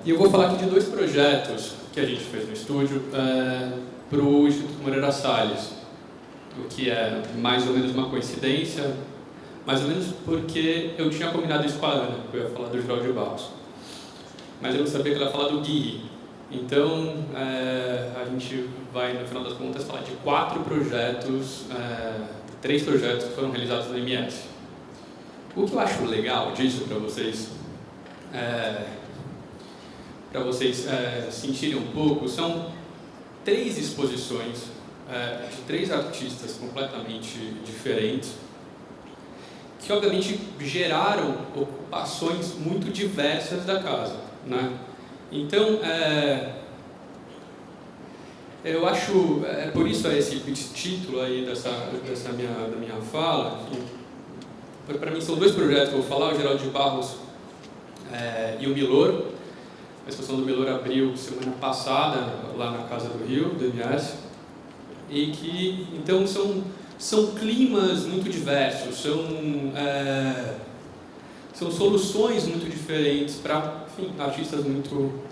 E eu vou falar aqui de dois projetos que a gente fez no estúdio para o Instituto Moreira Salles, o que é mais ou menos uma coincidência, mais ou menos porque eu tinha combinado isso com a Ana, que eu ia falar do Geraldo de Barros. Mas eu não sabia que ela ia falar do Gui. Então, a gente vai, no final das contas, falar de 3 projetos que foram realizados no MS. O que eu acho legal disso para vocês sentirem um pouco, são 3 exposições de 3 artistas completamente diferentes, que obviamente geraram ocupações muito diversas da casa, né? Então, eu acho, por isso esse título aí da minha fala. Para mim são 2 projetos que eu vou falar, o Geraldo de Barros e o Milor. A exposição do Milor abriu semana passada lá na Casa do Rio, do MS, e que então são climas muito diversos, são soluções muito diferentes para, enfim, artistas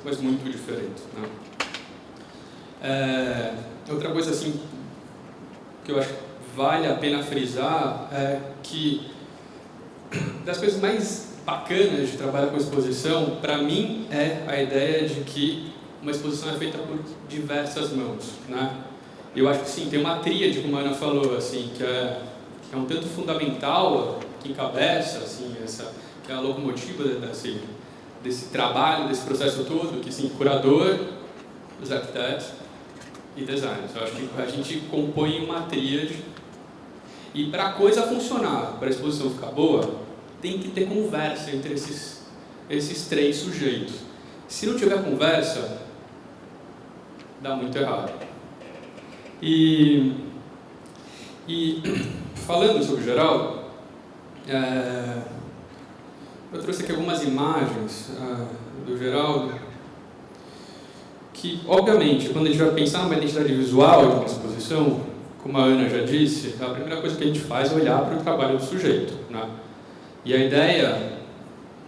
mas muito diferentes, né? Outra coisa assim que eu acho que vale a pena frisar é que das coisas mais bacanas de trabalhar com exposição, para mim, é a ideia de que uma exposição é feita por diversas mãos, né? Eu acho que sim, tem uma tríade, como a Ana falou, assim, que é um tanto fundamental, que encabeça, assim, que é a locomotiva desse trabalho, desse processo todo, que sim, curador, os arquitetos e designers. Eu acho que a gente compõe uma tríade, e para a coisa funcionar, para a exposição ficar boa, tem que ter conversa entre esses 3 sujeitos. Se não tiver conversa, dá muito errado. E falando sobre o Geraldo, eu trouxe aqui algumas imagens do Geraldo, que, obviamente, quando a gente vai pensar numa identidade visual de uma exposição, como a Ana já disse, a primeira coisa que a gente faz é olhar para o trabalho do sujeito, né? E a ideia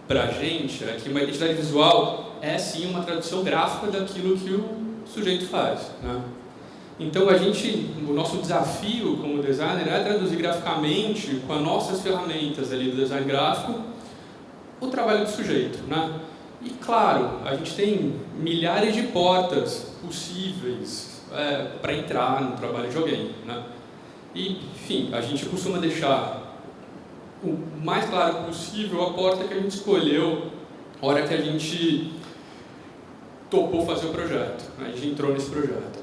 para a gente é que uma identidade visual é sim uma tradução gráfica daquilo que o sujeito faz, né? Então o nosso desafio como designer é traduzir graficamente, com as nossas ferramentas ali do design gráfico, o trabalho do sujeito, né? E claro, a gente tem milhares de portas possíveis para entrar no trabalho de alguém, né? E, enfim, a gente costuma deixar o mais claro possível a porta que a gente escolheu na hora que a gente topou fazer o projeto, né? A gente entrou nesse projeto.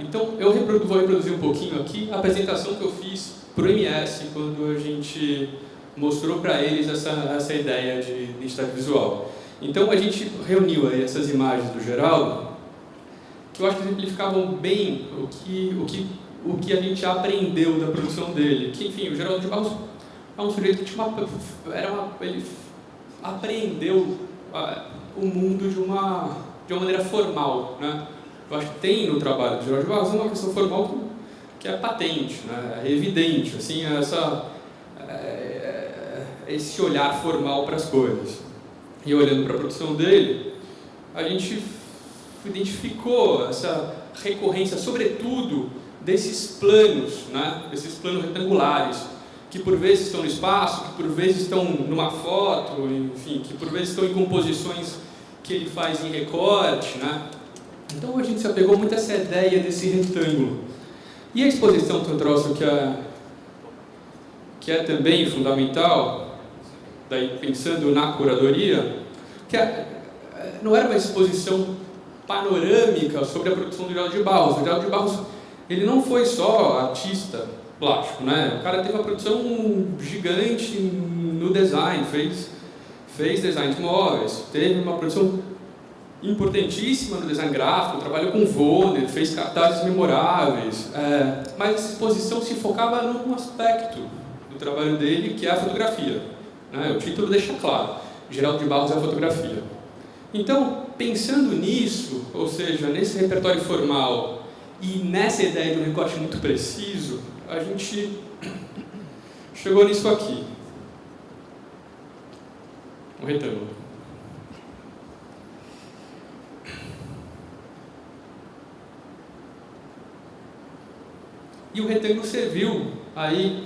Então, vou reproduzir um pouquinho aqui a apresentação que eu fiz para o MS quando a gente mostrou para eles essa ideia de identidade visual. Então, a gente reuniu aí essas imagens do Geraldo, que eu acho que exemplificavam bem o que a gente aprendeu da produção dele. Que, enfim, o Geraldo de Barros é um sujeito que ele aprendeu o mundo de uma maneira formal, né? Eu acho que tem no trabalho do Geraldo de Barros uma questão formal que é patente, né? É evidente, assim, esse olhar formal para as coisas. E olhando para a produção dele, a gente identificou essa recorrência, sobretudo, desses planos, né? Esses planos retangulares, que por vezes estão no espaço, que por vezes estão numa foto, enfim, que por vezes estão em composições que ele faz em recorte, né? Então a gente se apegou muito a essa ideia desse retângulo. E a exposição que eu trouxe, que é também fundamental, daí pensando na curadoria, que não era uma exposição panorâmica sobre a produção do Geraldo de Barros. O Geraldo de Barros, ele não foi só artista plástico, né? O cara teve uma produção gigante no design, fez designs móveis, teve uma produção importantíssima no design gráfico, trabalhou com Vonner, fez cartazes memoráveis, mas essa exposição se focava num aspecto do trabalho dele, que é a fotografia, né? O título deixa claro, Geraldo de Barros é a fotografia. Então, pensando nisso, ou seja, nesse repertório formal e nessa ideia de um recorte muito preciso, a gente chegou nisso aqui. Um retângulo. E o retângulo serviu aí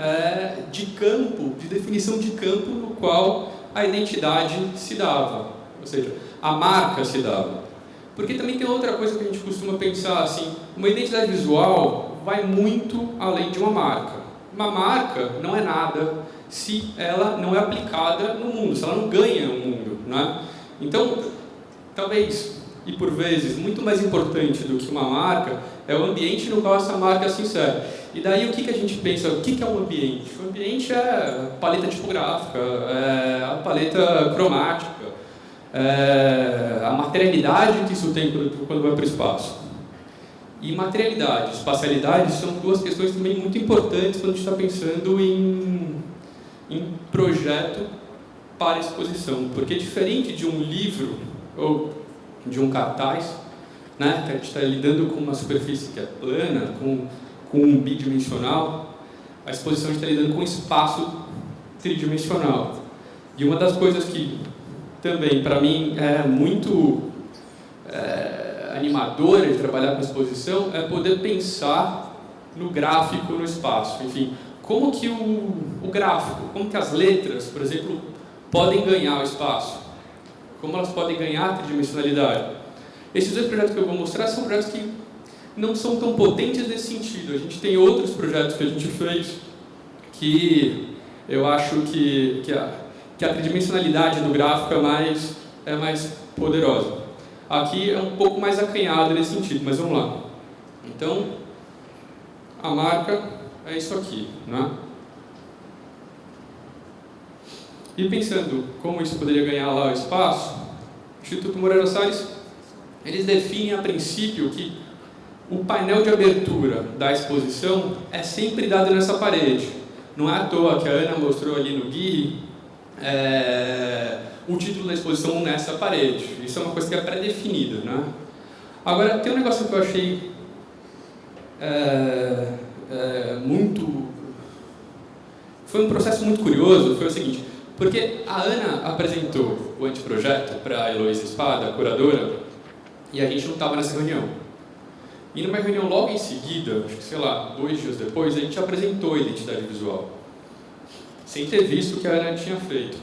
de campo, de definição de campo no qual a identidade se dava, ou seja, a marca se dava. Porque também tem outra coisa que a gente costuma pensar assim, uma identidade visual vai muito além de uma marca. Uma marca não é nada se ela não é aplicada no mundo, se ela não ganha o mundo, né? Então, talvez, e por vezes, muito mais importante do que uma marca é o ambiente no qual essa marca se insere. E daí o que a gente pensa, o que é um ambiente? O ambiente é a paleta tipográfica, é a paleta cromática, a materialidade que isso tem quando vai para o espaço. E materialidade e espacialidade são duas questões também muito importantes quando a gente está pensando em projeto para exposição. Porque diferente de um livro ou de um cartaz, né, que a gente está lidando com uma superfície que é plana, com um bidimensional, a exposição está lidando com um espaço tridimensional. E uma das coisas que também, para mim, é muito animadora de trabalhar com exposição é poder pensar no gráfico no espaço. Enfim, como que o gráfico, como que as letras, por exemplo, podem ganhar o espaço? Como elas podem ganhar a tridimensionalidade? Esses dois projetos que eu vou mostrar são projetos que não são tão potentes nesse sentido. A gente tem outros projetos que a gente fez que eu acho que a tridimensionalidade do gráfico é mais poderosa. Aqui é um pouco mais acanhado nesse sentido, mas vamos lá. Então, a marca é isso aqui, né? E pensando como isso poderia ganhar lá o espaço, o Instituto Moreira Salles, eles definem a princípio que o painel de abertura da exposição é sempre dado nessa parede. Não é à toa que a Ana mostrou ali no GUI o título da exposição nessa parede. Isso é uma coisa que é pré-definida, né? Agora, tem um negócio que eu achei foi um processo muito curioso, foi o seguinte, porque a Ana apresentou o anteprojeto para a Heloísa Espada, a curadora, e a gente não estava nessa reunião. E numa reunião logo em seguida, acho que, sei lá, 2 dias depois, a gente apresentou a identidade visual, sem ter visto o que a Ana tinha feito.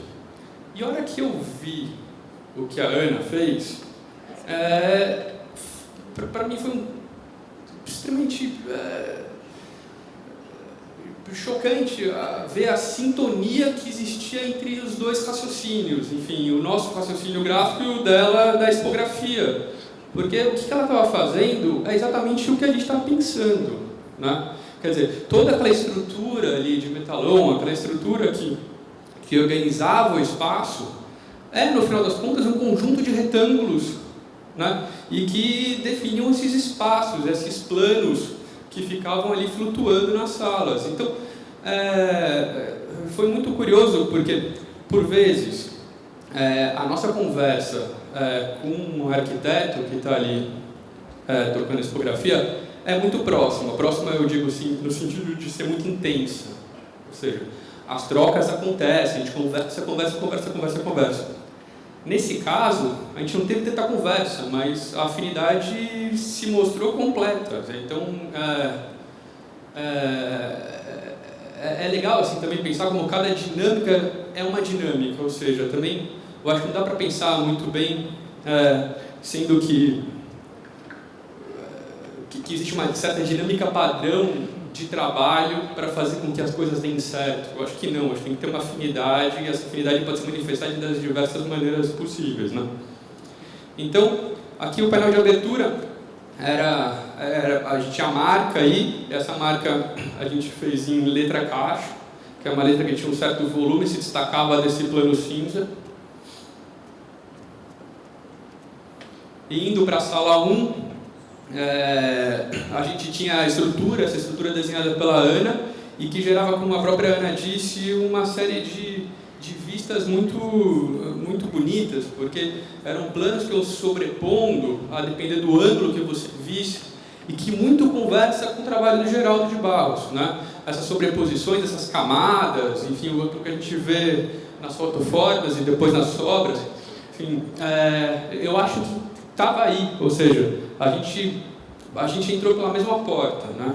E a hora que eu vi o que a Ana fez, para mim foi extremamente chocante ver a sintonia que existia entre os dois raciocínios. Enfim, o nosso raciocínio gráfico e o dela da expografia. Porque o que ela estava fazendo é exatamente o que a gente está pensando, né? Quer dizer, toda aquela estrutura ali de metalon, aquela estrutura que organizava o espaço, no final das contas, um conjunto de retângulos, né? E que definiam esses espaços, esses planos que ficavam ali flutuando nas salas. Então, foi muito curioso, porque, por vezes, a nossa conversa com um arquiteto que está ali tocando a expografia é muito próxima. Próxima, eu digo assim, no sentido de ser muito intensa. Ou seja, as trocas acontecem, a gente conversa. Nesse caso, a gente não teve tanta conversa, mas a afinidade se mostrou completa. Então, é legal assim, também pensar como cada dinâmica é uma dinâmica, ou seja, também eu acho que não dá para pensar muito bem, sendo que existe uma certa dinâmica padrão de trabalho para fazer com que as coisas deem certo. Eu acho que não, acho que tem que ter uma afinidade, e essa afinidade pode se manifestar das diversas maneiras possíveis, né? Então, aqui o painel de abertura a gente tinha a marca aí, essa marca a gente fez em letra caixa, que é uma letra que tinha um certo volume, se destacava desse plano cinza. E indo para a sala 1, a gente tinha essa estrutura desenhada pela Ana, e que gerava, como a própria Ana disse, uma série de vistas muito bonitas, porque eram planos que iam sobrepondo, a depender do ângulo que você visse, e que muito conversa com o trabalho do Geraldo de Barros, né? Essas sobreposições, essas camadas, enfim, o que a gente vê nas fotoformas e depois nas obras, enfim, eu acho que estava aí, ou seja, a gente entrou pela mesma porta, né?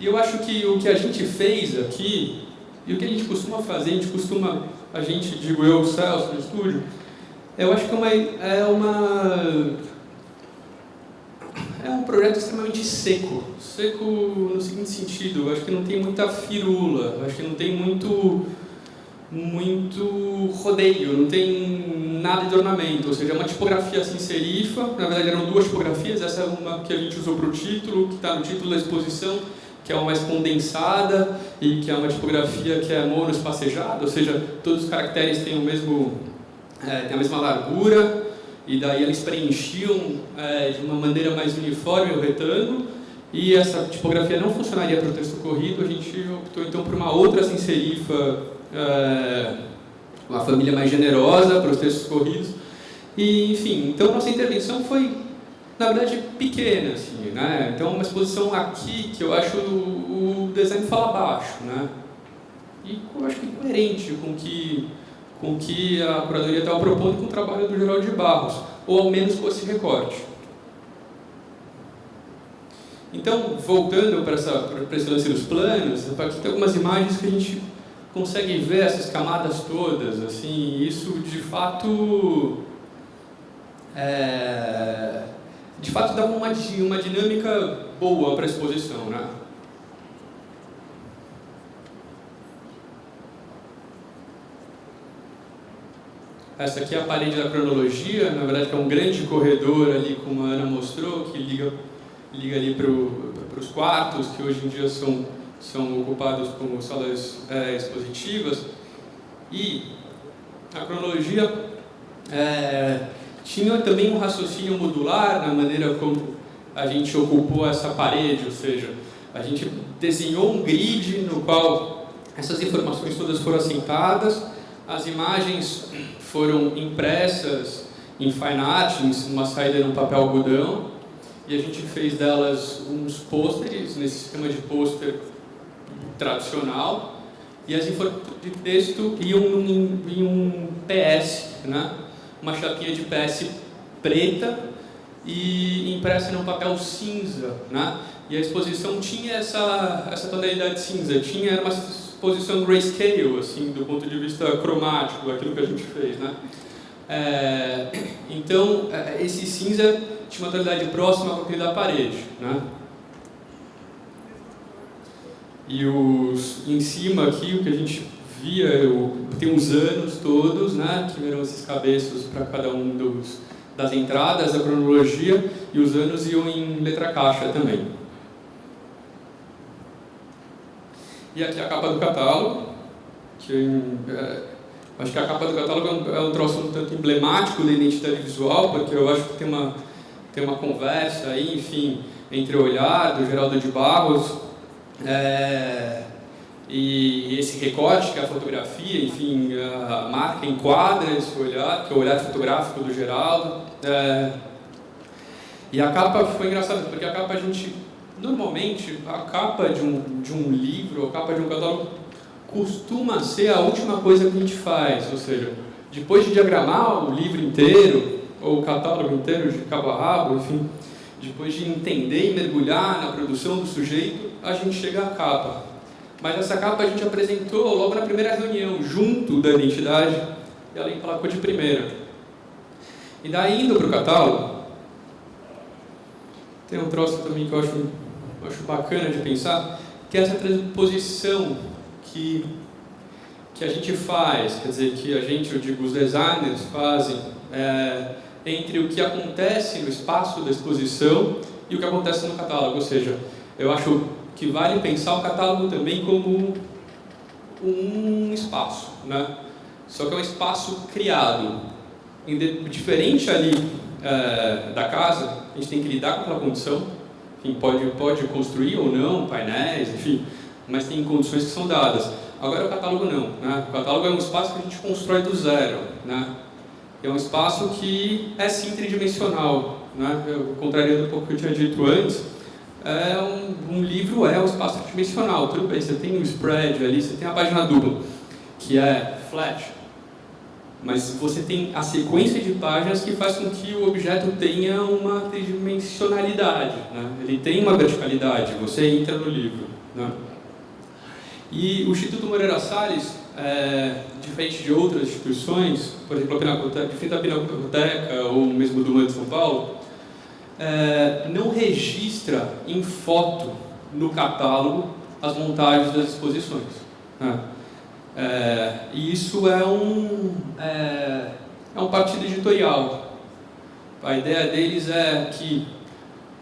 E eu acho que o que a gente fez aqui, e o que a gente costuma fazer, digo eu, o Celso, no estúdio, eu acho que é um projeto extremamente seco. Seco no seguinte sentido, eu acho que não tem muita firula, eu acho que não tem muito rodeio, não tem nada de ornamento, ou seja, é uma tipografia sem serifa. Na verdade eram duas tipografias, essa é uma que a gente usou para o título, que está no título da exposição, que é uma mais condensada e que é uma tipografia que é monoespacejada, ou seja, todos os caracteres têm têm a mesma largura, e daí eles preenchiam de uma maneira mais uniforme o retângulo, e essa tipografia não funcionaria para o texto corrido. A gente optou então por uma outra sem serifa, uma família mais generosa para os textos corridos. E, enfim, então nossa intervenção foi, na verdade, pequena, assim, né? Então, uma exposição aqui que eu acho o design fala baixo, né? E eu acho que coerente com o que a curadoria estava propondo com o trabalho do Geraldo de Barros, ou ao menos com esse recorte. Então, voltando para esse lance dos planos, aqui tem algumas imagens que a gente consegue ver essas camadas todas, assim, isso de fato dava uma dinâmica boa para a exposição, né? Essa aqui é a parede da cronologia, na verdade que é um grande corredor ali, como a Ana mostrou, que liga ali para os quartos, que hoje em dia são ocupados como salas expositivas. E a cronologia tinha também um raciocínio modular na maneira como a gente ocupou essa parede, ou seja, a gente desenhou um grid no qual essas informações todas foram assentadas, as imagens foram impressas em fine art, uma saída num papel algodão, e a gente fez delas uns pôsteres, nesse sistema de pôster tradicional, e as informações de texto iam em um PS, né? Uma chapinha de PS preta e impressa num papel cinza, né? E a exposição tinha essa tonalidade cinza, era uma exposição grayscale, assim, do ponto de vista cromático, aquilo que a gente fez, né? Então, esse cinza tinha uma tonalidade próxima com aquele da parede, né? E em cima aqui, o que a gente via, tem os anos todos, né? Que eram esses cabeços para cada um das entradas da cronologia, e os anos iam em letra caixa também. E aqui a capa do catálogo, acho que a capa do catálogo é um troço um tanto emblemático da identidade visual, porque eu acho que tem uma conversa aí, enfim, entre o olhar do Geraldo de Barros e esse recorte, que é a fotografia, enfim, a marca enquadra esse olhar, que é o olhar fotográfico do Geraldo. E a capa foi engraçada, porque a capa normalmente, a capa de um livro, a capa de um catálogo, costuma ser a última coisa que a gente faz, ou seja, depois de diagramar o livro inteiro, ou o catálogo inteiro de cabo a rabo, enfim, depois de entender e mergulhar na produção do sujeito, a gente chega à capa. Mas essa capa a gente apresentou logo na primeira reunião, junto da identidade, e ela emplacou de primeira. E daí, indo para o catálogo, tem um troço também que eu acho bacana de pensar, que é essa transposição que a gente faz, quer dizer, que eu digo, os designers fazem, entre o que acontece no espaço da exposição e o que acontece no catálogo. Ou seja, eu acho que vale pensar o catálogo também como um espaço, né? Só que é um espaço criado. Diferente ali da casa, a gente tem que lidar com aquela condição. Enfim, pode construir ou não painéis, enfim, mas tem condições que são dadas. Agora o catálogo não, né? O catálogo é um espaço que a gente constrói do zero, né? É um espaço que é sim tridimensional, né? Contrariando um pouco o que eu tinha dito antes, um livro é um espaço tridimensional. Tudo bem, você tem um spread ali, você tem a página dupla, que é flat, mas você tem a sequência de páginas que faz com que o objeto tenha uma tridimensionalidade, né? Ele tem uma verticalidade, você entra no livro. né? E o Instituto Moreira Salles, diferente de outras instituições, por exemplo, a Pinacoteca, diferente da Pinacoteca ou mesmo do MAN de São Paulo, não registra em foto no catálogo as montagens das exposições, né? E isso é um partido editorial. A ideia deles é que,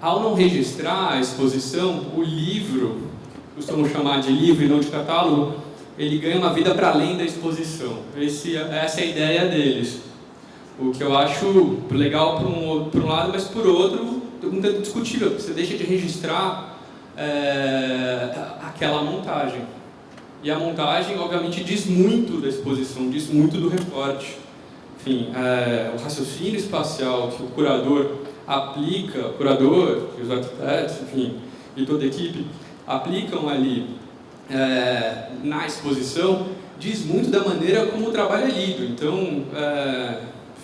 ao não registrar a exposição, o livro, costumamos chamar de livro e não de catálogo, ele ganha uma vida para além da exposição. Essa é a ideia deles. O que eu acho legal por um lado, mas por outro, um tanto discutível, porque você deixa de registrar aquela montagem. E a montagem, obviamente, diz muito da exposição, diz muito do recorte. Enfim, o raciocínio espacial que o curador aplica, o curador, os arquitetos, enfim, e toda a equipe, aplicam ali na exposição, diz muito da maneira como o trabalho é lido. Então,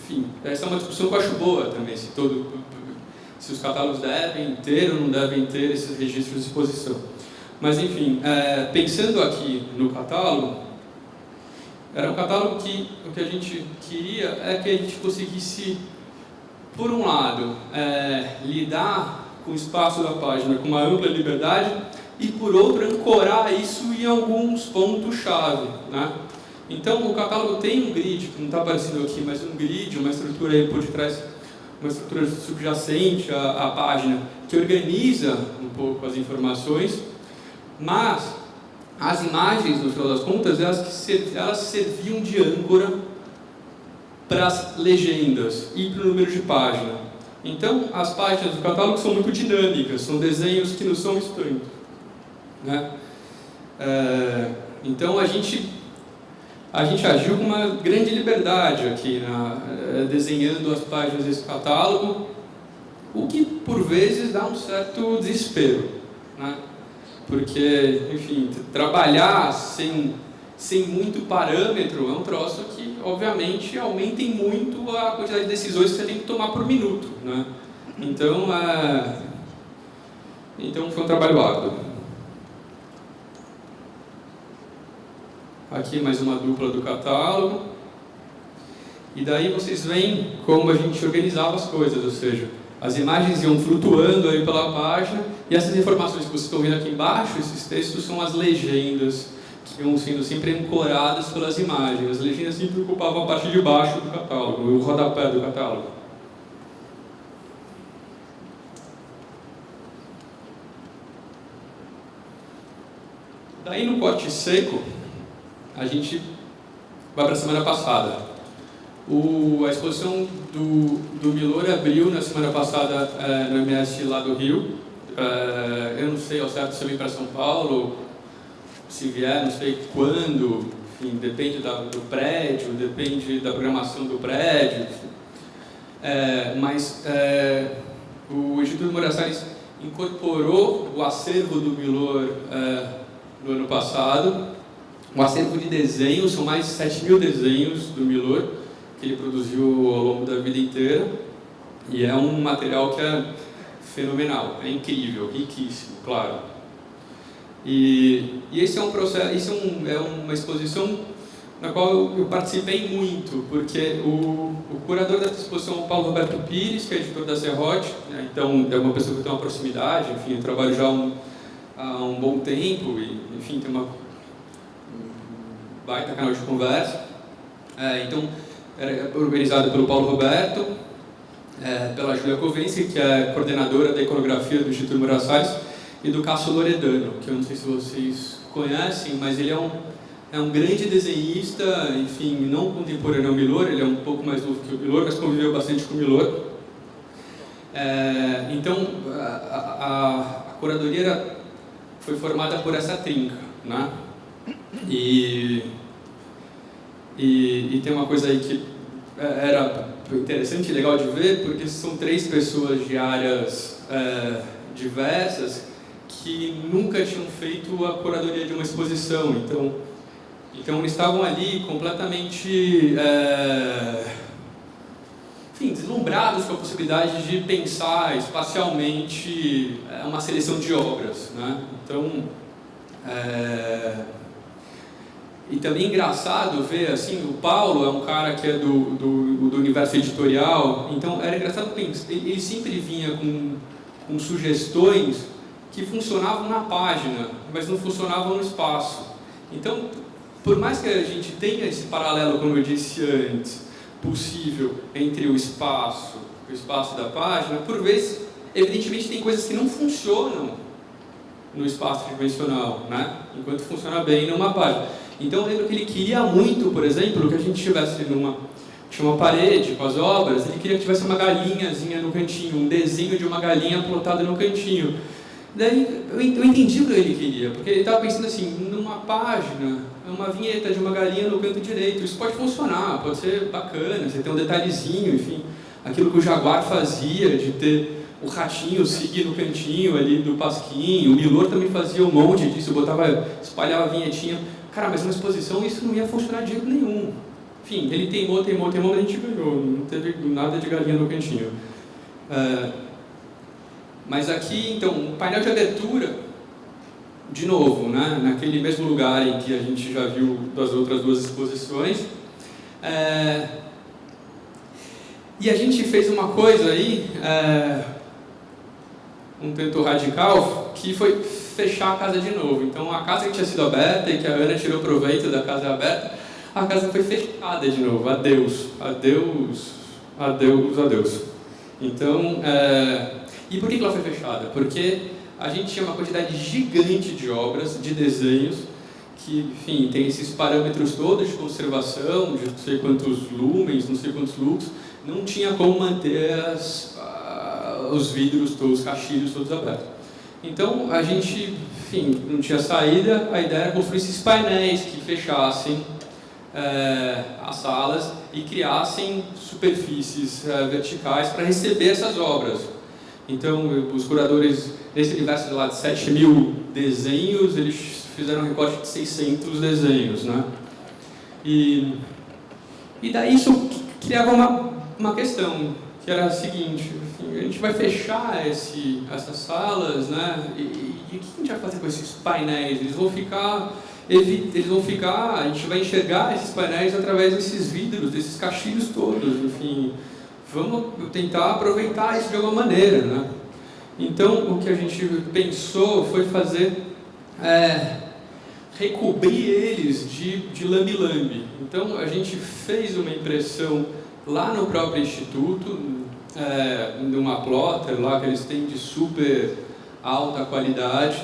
enfim, essa é uma discussão que eu acho boa também, se os catálogos devem ter ou não devem ter esses registros de exposição. Mas, enfim, pensando aqui no catálogo, era um catálogo que o que a gente queria é que a gente conseguisse, por um lado, lidar com o espaço da página com uma ampla liberdade e, por outro, ancorar isso em alguns pontos-chave, né? Então, o catálogo tem um grid, que não está aparecendo aqui, mas um grid, uma estrutura aí por detrás, uma estrutura subjacente à página, que organiza um pouco as informações, mas as imagens, no final das contas, elas serviam de âncora para as legendas e para o número de página. Então, as páginas do catálogo são muito dinâmicas, são desenhos que não são estanques, né? Então, a gente agiu com uma grande liberdade aqui, desenhando as páginas desse catálogo, o que, por vezes, dá um certo desespero, né? Porque, enfim, trabalhar sem muito parâmetro é um troço que, obviamente, aumenta muito a quantidade de decisões que você tem que tomar por minuto, né? Então foi um trabalho árduo. Aqui mais uma dupla do catálogo. E daí vocês veem como a gente organizava as coisas, ou seja, as imagens iam flutuando aí pela página, e essas informações que vocês estão vendo aqui embaixo, esses textos são as legendas, que iam sendo sempre ancoradas pelas imagens. As legendas sempre ocupavam a parte de baixo do catálogo, o rodapé do catálogo. Daí no corte seco, a gente vai para a semana passada. A exposição do Milor abriu na semana passada no MS lá do Rio. Eu não sei ao certo se vem para São Paulo, se vier, não sei quando, enfim, depende do prédio, depende da programação do prédio. Mas o Instituto Moreira Salles incorporou o acervo do Milor no ano passado. Um acervo de desenhos, são mais de 7.000 desenhos do Milor, que ele produziu ao longo da vida inteira, e é um material que é fenomenal, é incrível, riquíssimo, claro. E esse é um processo, isso é uma exposição na qual eu participei muito, porque o curador da exposição é o Paulo Roberto Pires, que é editor da Serrote, né? Então é uma pessoa que tem uma proximidade, enfim, eu trabalho já há um bom tempo, e enfim, tem um baita canal de conversa. Então, era organizado pelo Paulo Roberto, pela Júlia Kovenski, que é coordenadora da iconografia do Instituto Moreira Salles, e do Cássio Loredano, que eu não sei se vocês conhecem, mas ele é um grande desenhista, enfim, não contemporâneo ao Milor, ele é um pouco mais novo que o Milor, mas conviveu bastante com o Milor. Então, a curadoria foi formada por essa trinca, né? E tem uma coisa aí que era interessante e legal de ver, porque são 3 pessoas de áreas diversas que nunca tinham feito a curadoria de uma exposição. Então eles estavam ali completamente deslumbrados com a possibilidade de pensar espacialmente uma seleção de obras, né? Então, E também é engraçado ver, assim, o Paulo é um cara que é do universo editorial, então era engraçado porque ele sempre vinha com sugestões que funcionavam na página, mas não funcionavam no espaço. Então, por mais que a gente tenha esse paralelo, como eu disse antes, possível entre o espaço da página, por vezes, evidentemente, tem coisas que não funcionam no espaço tridimensional, né? Enquanto funciona bem numa página. Então, eu lembro que ele queria muito, por exemplo, que a gente tivesse tinha uma parede com as obras, ele queria que tivesse uma galinhazinha no cantinho, um desenho de uma galinha plotada no cantinho. Daí, eu entendi o que ele queria, porque ele estava pensando assim, numa página, uma vinheta de uma galinha no canto direito, isso pode funcionar, pode ser bacana, você tem um detalhezinho, enfim, aquilo que o Jaguar fazia, de ter o ratinho seguir no cantinho ali do pasquinho, o Milor também fazia um monte disso, espalhava a vinhetinha. Cara, mas na exposição isso não ia funcionar de jeito nenhum. Enfim, ele teimou, mas a gente ganhou, não teve nada de galinha no cantinho. Mas aqui, então, um painel de abertura, de novo, né, naquele mesmo lugar em que a gente já viu das outras duas exposições. E a gente fez uma coisa aí, um tanto radical, que foi fechar a casa de novo. Então, a casa que tinha sido aberta e que a Ana tirou proveito da casa aberta, a casa foi fechada de novo. Adeus. Então, e por que ela foi fechada? Porque a gente tinha uma quantidade gigante de obras, de desenhos, que, enfim, tem esses parâmetros todos de conservação, de não sei quantos lumens, não sei quantos lux, não tinha como manter os vidros todos, os caixilhos todos abertos. Então, a gente, enfim, não tinha saída, a ideia era construir esses painéis que fechassem as salas e criassem superfícies verticais para receber essas obras. Então, os curadores desse universo de 7 mil desenhos, eles fizeram um recorte de 600 desenhos, né? E daí isso criava uma questão, que era a seguinte: a gente vai fechar essas salas, né? E o que a gente vai fazer com esses painéis? Eles vão ficar, a gente vai enxergar esses painéis através desses vidros, desses caixilhos todos, enfim. Vamos tentar aproveitar isso de alguma maneira, né? Então, o que a gente pensou foi fazer, recobrir eles de lambe-lambe. Então, a gente fez uma impressão lá no próprio Instituto, numa plotter lá que eles têm de super alta qualidade.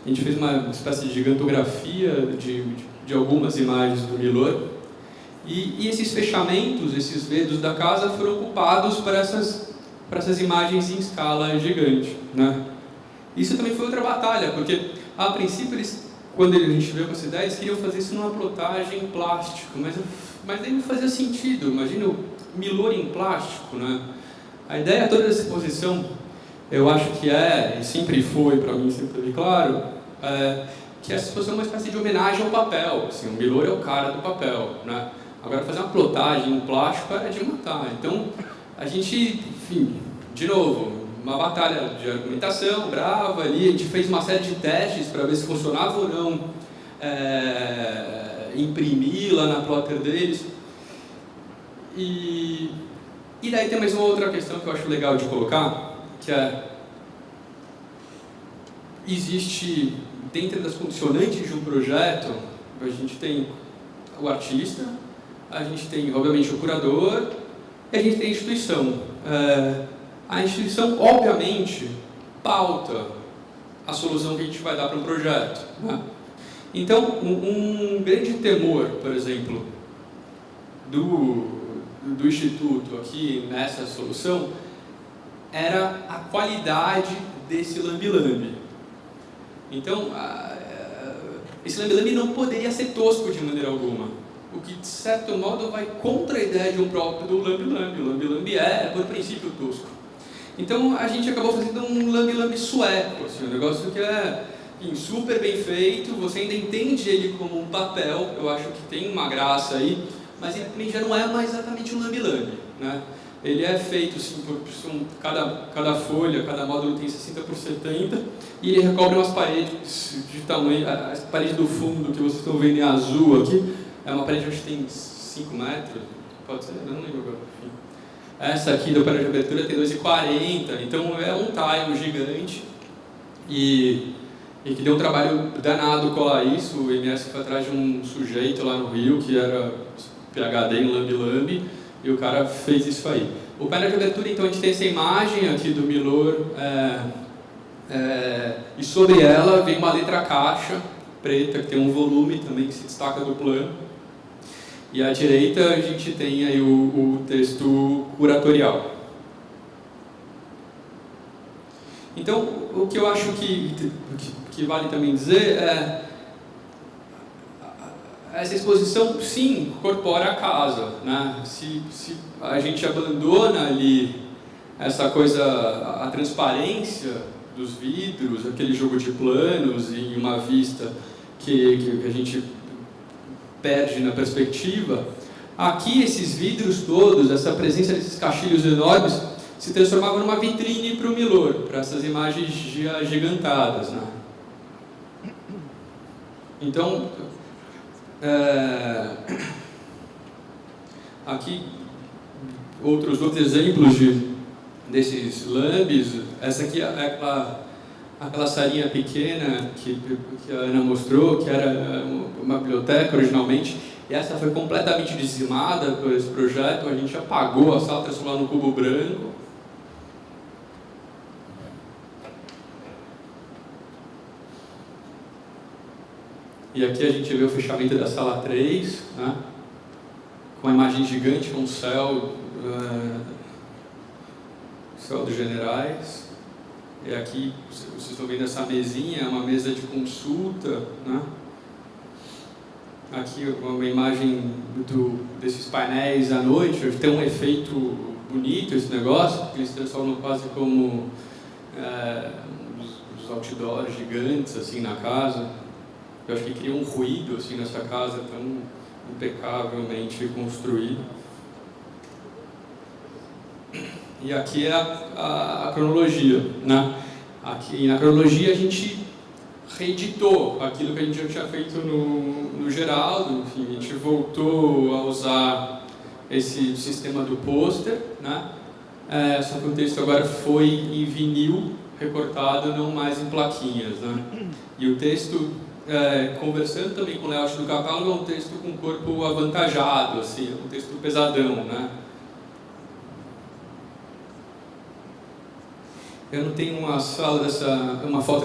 A gente fez uma espécie de gigantografia de algumas imagens do Milor. E esses fechamentos, esses dedos da casa foram ocupados para essas imagens em escala gigante, né? Isso também foi outra batalha, porque a princípio quando a gente veio com essa ideia, eles queriam fazer isso numa plotagem em plástico, mas aí não fazia sentido. Imagina o Milor em plástico, né? A ideia toda dessa exposição, eu acho que e sempre foi, para mim sempre foi claro, que essa exposição é uma espécie de homenagem ao papel. Assim, o Milor é o cara do papel, né? Agora, fazer uma plotagem em plástico era de matar. Então, a gente, enfim, de novo, uma batalha de argumentação brava ali, a gente fez uma série de testes para ver se funcionava ou não imprimir lá na plotter deles. E daí tem mais uma outra questão que eu acho legal de colocar, que existe, dentro das condicionantes de um projeto, a gente tem o artista, a gente tem, obviamente, o curador, e a gente tem a instituição. A instituição, obviamente, pauta a solução que a gente vai dar para um projeto, né? Então, um grande temor, por exemplo, do Instituto aqui nessa solução era a qualidade desse lambe-lambe. Então, esse lambe-lambe não poderia ser tosco de maneira alguma. O que, de certo modo, vai contra a ideia de um próprio do lambe-lambe. O lambe-lambe por princípio, tosco. Então, a gente acabou fazendo um lambe-lambe sueco, assim, um negócio que super bem feito, você ainda entende ele como um papel, eu acho que tem uma graça aí, mas ele também já não é mais exatamente um lambe-lambe, né? ele é feito assim, cada folha, cada módulo tem 60 por 70, e ele recobre umas paredes de tamanho, a parede do fundo que vocês estão vendo em azul aqui, é uma parede que tem 5 metros, pode ser, eu não lembro agora, enfim. Essa aqui do painel de abertura tem 2,40, então é um tile gigante, e que deu um trabalho danado colar isso. O MS foi atrás de um sujeito lá no Rio, que era PhD em lambe-lambe, e o cara fez isso aí. O painel de abertura, então, a gente tem essa imagem aqui do Milor, e sobre ela vem uma letra caixa preta, que tem um volume também que se destaca do plano. E à direita a gente tem aí o texto curatorial. Então, o que eu acho que vale também dizer é essa exposição, sim, incorpora a casa, né? Se a gente abandona ali essa coisa, a transparência dos vidros, aquele jogo de planos e uma vista que a gente perde na perspectiva, aqui esses vidros todos, essa presença desses caixilhos enormes, se transformava numa vitrine para o Milor, para essas imagens agigantadas, né? Então, aqui outros exemplos desses lambes. Essa aqui é aquela salinha pequena que a Ana mostrou, que era uma biblioteca originalmente, e essa foi completamente dizimada por esse projeto. A gente apagou a sala, transformou num cubo branco. E aqui a gente vê o fechamento da sala 3, né? Com uma imagem gigante, com o céu dos generais. E aqui vocês estão vendo essa mesinha, uma mesa de consulta, né? Aqui uma imagem desses painéis à noite. Tem um efeito bonito esse negócio, porque eles se transformam quase como os outdoors gigantes assim na casa. Eu acho que cria um ruído assim nessa casa tão impecavelmente construída. E aqui é a cronologia, né? Aqui na cronologia a gente reeditou aquilo que a gente já tinha feito no Geraldo. Enfim, a gente voltou a usar esse sistema do pôster, né? Só que o texto agora foi em vinil recortado, não mais em plaquinhas, né? E o texto, conversando também com o layout do catálogo, é um texto com corpo avantajado, assim, é um texto pesadão, né? Eu não tenho uma foto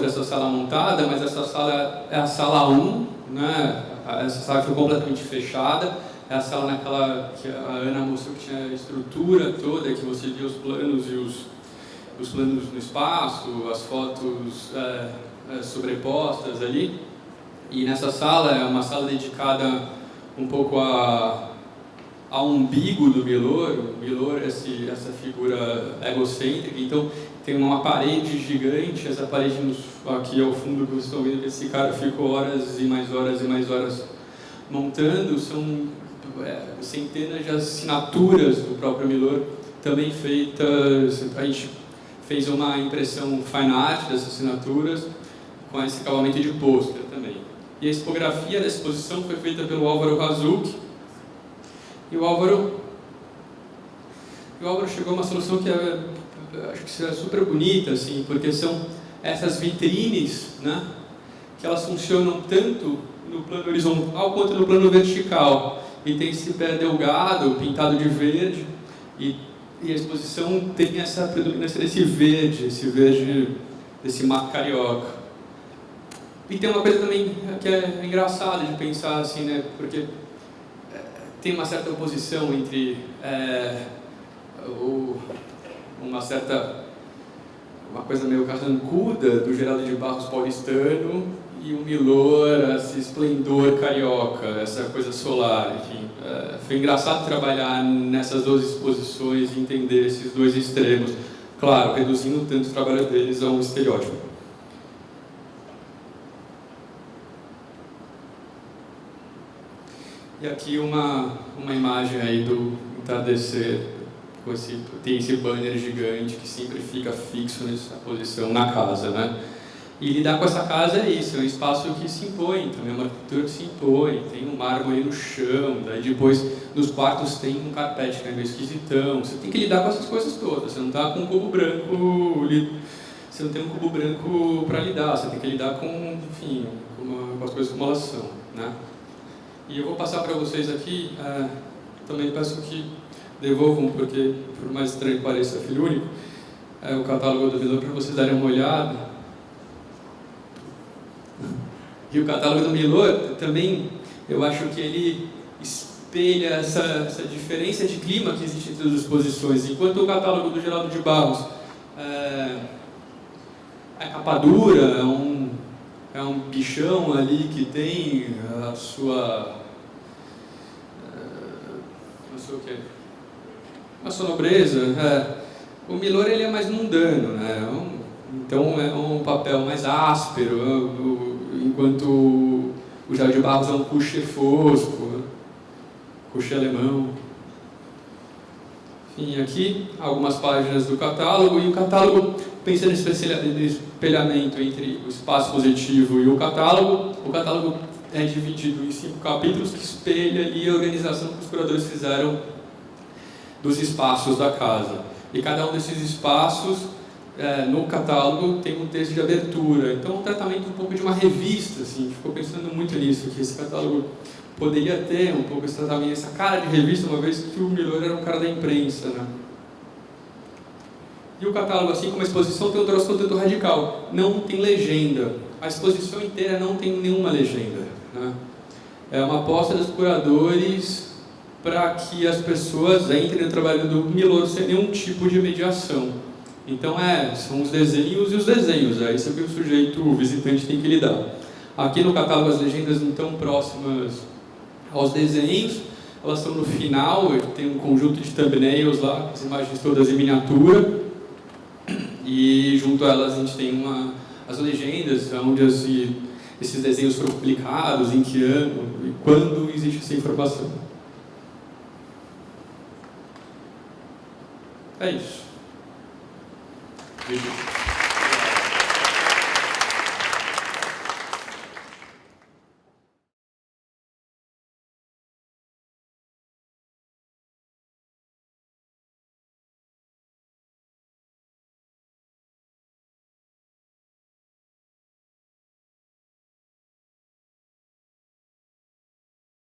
dessa sala montada, mas essa sala é a sala 1, né? Essa sala foi completamente fechada. É a sala naquela que a Ana mostrou, que tinha a estrutura toda, que você via os planos e os planos no espaço, as fotos sobrepostas ali. E nessa sala é uma sala dedicada um pouco ao umbigo do Milor. O Milor é essa figura egocêntrica. Então tem uma parede gigante, essa parede aqui ao fundo que vocês estão vendo, que esse cara ficou horas e mais horas e mais horas montando. São centenas de assinaturas do próprio Milor, também feitas. A gente fez uma impressão fine art dessas assinaturas, com esse acabamento de pôster também. E a expografia da exposição foi feita pelo Álvaro Razuc. E o Álvaro chegou a uma solução que acho que é super bonita, assim, porque são essas vitrines, né, que elas funcionam tanto no plano horizontal quanto no plano vertical. E tem esse pé delgado, pintado de verde, e a exposição tem essa predominância desse verde desse mar carioca. E tem uma coisa também que é engraçada de pensar, assim, né, porque tem uma certa oposição entre uma coisa meio carrancuda do Geraldo de Barros paulistano e o Milor, esse esplendor carioca, essa coisa solar, enfim. Foi engraçado trabalhar nessas duas exposições e entender esses dois extremos, claro, reduzindo tanto o trabalho deles a um estereótipo. E aqui uma imagem aí do entardecer tem esse banner gigante que sempre fica fixo nessa posição na casa, né? E lidar com essa casa é isso, é um espaço que se impõe, também é uma arquitetura que se impõe, tem um mármore no chão, daí depois nos quartos tem um carpete que é meio esquisitão, você tem que lidar com essas coisas todas, você não está com um cubo branco, você não tem um cubo branco para lidar, você tem que lidar com, enfim, com as coisas de acumulação, né? E eu vou passar para vocês aqui, também peço que devolvam, porque por mais estranho que pareça, filho único, o catálogo do Milor para vocês darem uma olhada. E o catálogo do Milor também, eu acho que ele espelha essa diferença de clima que existe entre as exposições. Enquanto o catálogo do Geraldo de Barros é capa dura, é um bichão ali que tem a sua nobreza. O Milor ele é mais mundano, né? Então é um papel mais áspero, enquanto o Geraldo de Barros é um couché fosco, couché alemão. Enfim, aqui algumas páginas do catálogo, e o catálogo, pensando no espelhamento entre o espaço positivo e o catálogo é dividido em 5 capítulos que espelha ali a organização que os curadores fizeram dos espaços da casa. E cada um desses espaços, no catálogo, tem um texto de abertura. Então, um tratamento um pouco de uma revista, assim, a gente ficou pensando muito nisso, que esse catálogo poderia ter um pouco esse tratamento, essa cara de revista, uma vez que o Milor era um cara da imprensa, né? E o catálogo, assim como a exposição, tem um troço tanto radical. Não tem legenda. A exposição inteira não tem nenhuma legenda, né? É uma aposta dos curadores para que as pessoas entrem no trabalho do Milor sem nenhum tipo de mediação. Então, são os desenhos e os desenhos. É isso que o sujeito, o visitante, tem que lidar. Aqui no catálogo as legendas não estão próximas aos desenhos, elas estão no final, tem um conjunto de thumbnails lá, as imagens todas em miniatura, e junto a elas a gente tem as legendas, onde esses desenhos foram publicados, em que ano e quando existe essa informação. É isso. Beijo.